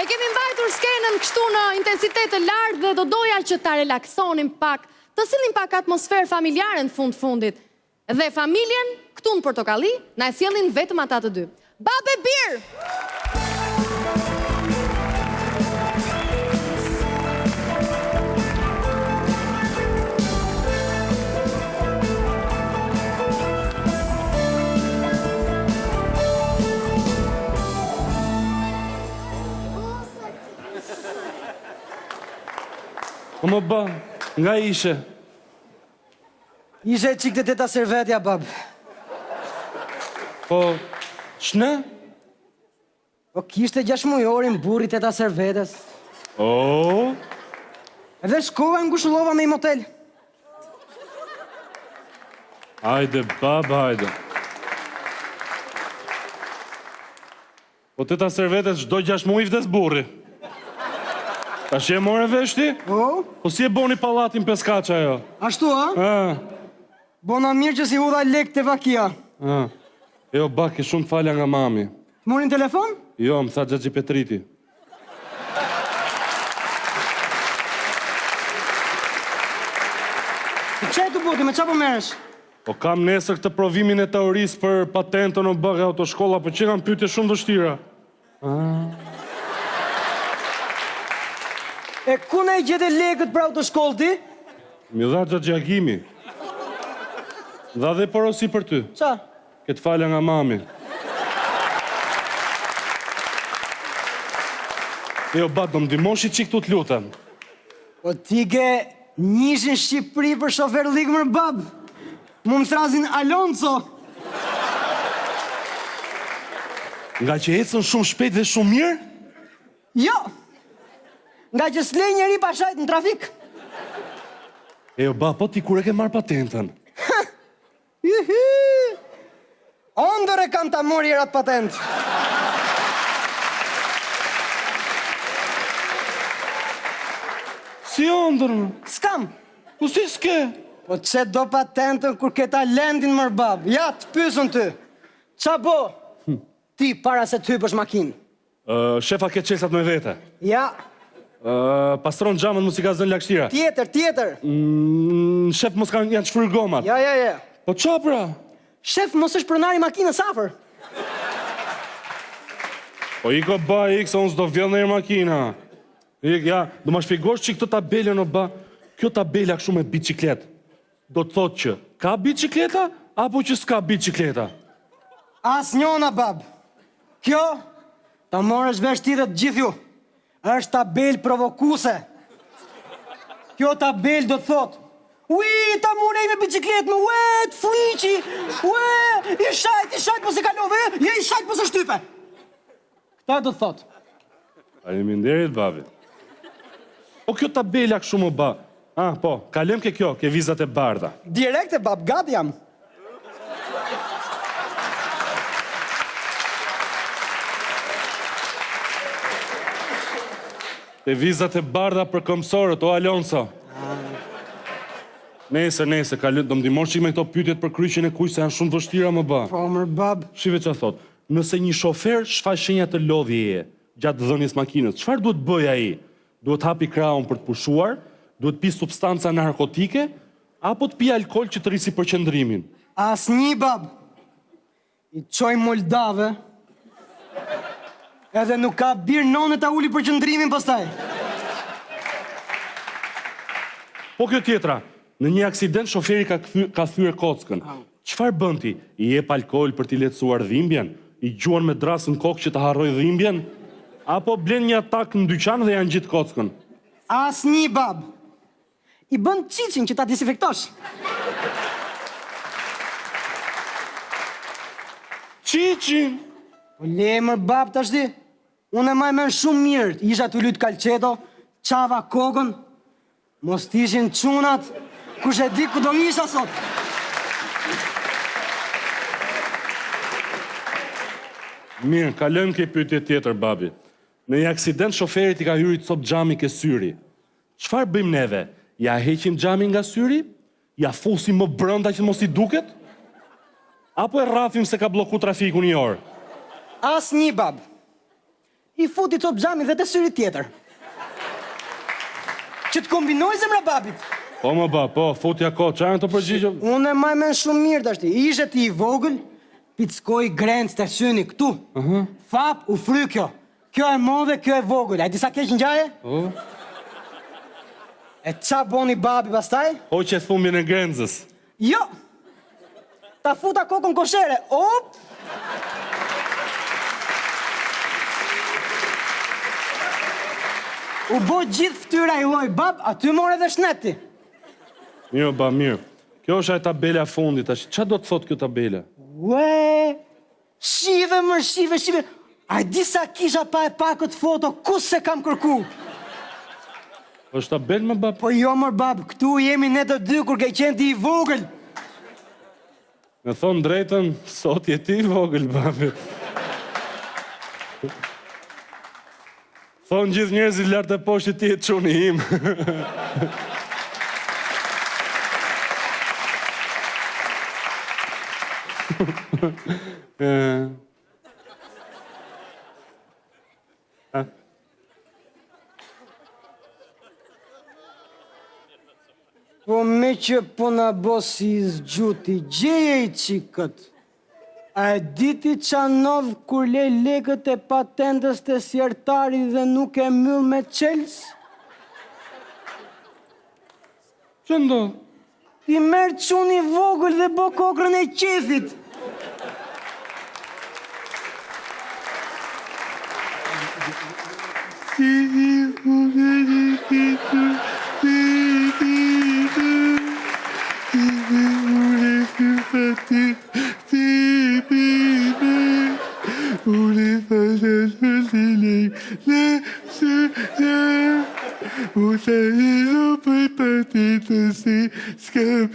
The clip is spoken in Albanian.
E kemi mbajtur skenën kështu në intensitet të lartë dhe do doja që ta relaksonim pak, të sillnim pak atmosferë familjare në fundit. Dhe familjen, këtu në Portokalli, na e sjellin vetëm ata të dy. Babe Bir! O më ba, nga ishe? Ishe qik të teta servetja, bab. Po, shne? Po kishte 6 mujorin burri teta servetes. O? Edhe shkova në ngushullova me i motel. Hajde, bab, hajde. Po teta servetes çdo 6 muaj vdes burri. Ta që e more veshti? O? Po si e boni palatin peskaqa jo? Ashtu, a? Bona mirë që si hudha lek të vakia. Jo, baki, shumë falja nga mami. Morin telefon? Jo, më tha Gjaxhi Petriti. Që e të buti, me qa po meresh? Po kam nesër këtë provimin e teorisë për patentën o bëgë autoshkolla, po që kam pyetje shumë vështira. E ku ne i gjete lekët për autoshkollë ti? Mi dha Gjaxhi Agimi. Dha dhe porosi për ty. Qa? Këtë falja nga mami. Jo, ba, do më dimoshi qik tu të lutem. Po ti ke njëshin Shqipëri për shofer ligë mërë bab. Mu më thrazin Alonso. Nga që ecën shumë shpejt dhe shumë mirë? Jo. Nga që s'lej njeri pa shajt në trafik. Jo, ba, po ti kur e ke marrë patentën? Ondër e kam ta mori erat patent. Si ondër, më? S'kam. Po si s'ke? Po që do patentën kur ke talentin mërë bab. Ja, të pysën ty. Qa bo? Ti para se të hypësh makinë. Shefa ke qelsat me vete. Ja. Pastron xhamën mos i ka zënë lakshtira. Tjetër. Shef mos kanë janë çfryr gomat. Ja. Po qa pra? Shef, mos është pronari makinës afër. Po iko ba, se unë s'do vjell në e makina. Ja, do ma shpjegosh që këtë tabelën o ba, kjo tabela kështu me biciklet, do të thotë që ka bicikleta, apo që s'ka bicikleta? As njona, bab. Kjo, ta morësh vesh ti dhe të gjithju, është tabel provokuse. Kjo tabel do të thotë, ui, ta murej me biciklet me, ue, të friqi, ue, i shajt, po se kalove, je i shajt, po se shtype. Këta do të thotë. Faleminderit, babi. Po kjo tabela kështu më ba. Po, kalem ke kjo, ke vizat e bardha. Direkte, bab, gati jam. Ke vizat e bardha për këmsorët, o Alonso. Nese, do më dimosh qik me këto pyetjet për kryqin e kuj, se janë shumë vështira më ba. Po, mër, bab. Shive që thot, nëse një shofer shfaq shenja të lodhjeje gjatë dhënies makinës, çfarë duhet bëj ai? Duhet hapi krahun për të pushuar, duhet pi substanca narkotike, apo të pi alkool që të rrisi përqendrimin? Asnjë, bab. I çoj Moldave. Edhe nuk ka bir nonë ta uli përqendrimin pastaj. Po kjo tjetra, në një aksident shoferi ka thyer kockën. Çfarë bën ti? I jep alkool për t'i lehtësuar dhimbjen? I gjuan me drasën kokë që të harroj dhimbjen? Apo blen një atak në dyqan dhe janë gjithë kockën? Asnjë, bab. I bën qiqin që ta desinfektosh. Qiqin? Po lemër, bab, tash di. Unë e maj men shumë mirë. Isha të lutë kalqeto, qava kokën. Mos t'ishin qunat, kush e di ku do isha sot. Mirë, kalojmë ke pyetje tjetër, babi. Në një aksident shoferit i ka hyrit cop xhami ke syri. Çfarë bëjmë neve? Ja heqim xhamin nga syri? Ja fusim më brenda që mos i duket? Apo e rrafim se ka bloku trafiku një orë? Asnjë, bab. I futi top xhamin dhe të syri tjetër. Që të kombinoj zemra babit. Po më bab, po, futja ko, qa janë të përgjigje? Unë e maj men shumë mirë të ashti. Ishe ti i vogël, pickoj grencë të syni këtu. Fap, u fry kjo. Kjo e modhe, kjo e vogël. A i disa keq në gjaje? E qa boni babi pastaj? O që e thumbjen e grenzës. Jo! Ta futa kokën koshere. Op! U bo gjithë ftyra i loj bab, aty more dhe shneti. Mirë, ba, mirë. Kjo është e tabela fundit, qa do të thot kjo tabela? Ue, shive mër, shive. A di sa kisha pa e pa këtë foto, kus se kam kërku? është tabel më bab? Po jo mër bab, këtu jemi ne të dy kur ke qenë ti i vogël. Me thonë drejtën, sot je ti i vogël, babi. Thonë gjithë njerëzit lartë e poshtë ti e të quni im. Po me që po na bo si zgjuti, gjeje i qikët. A e diti qa nodh kur le legët e patentës të sjertari dhe nuk e myll me qels? Që ndodh? Ti merë quni vogël dhe bo kokrën e qefit. Skam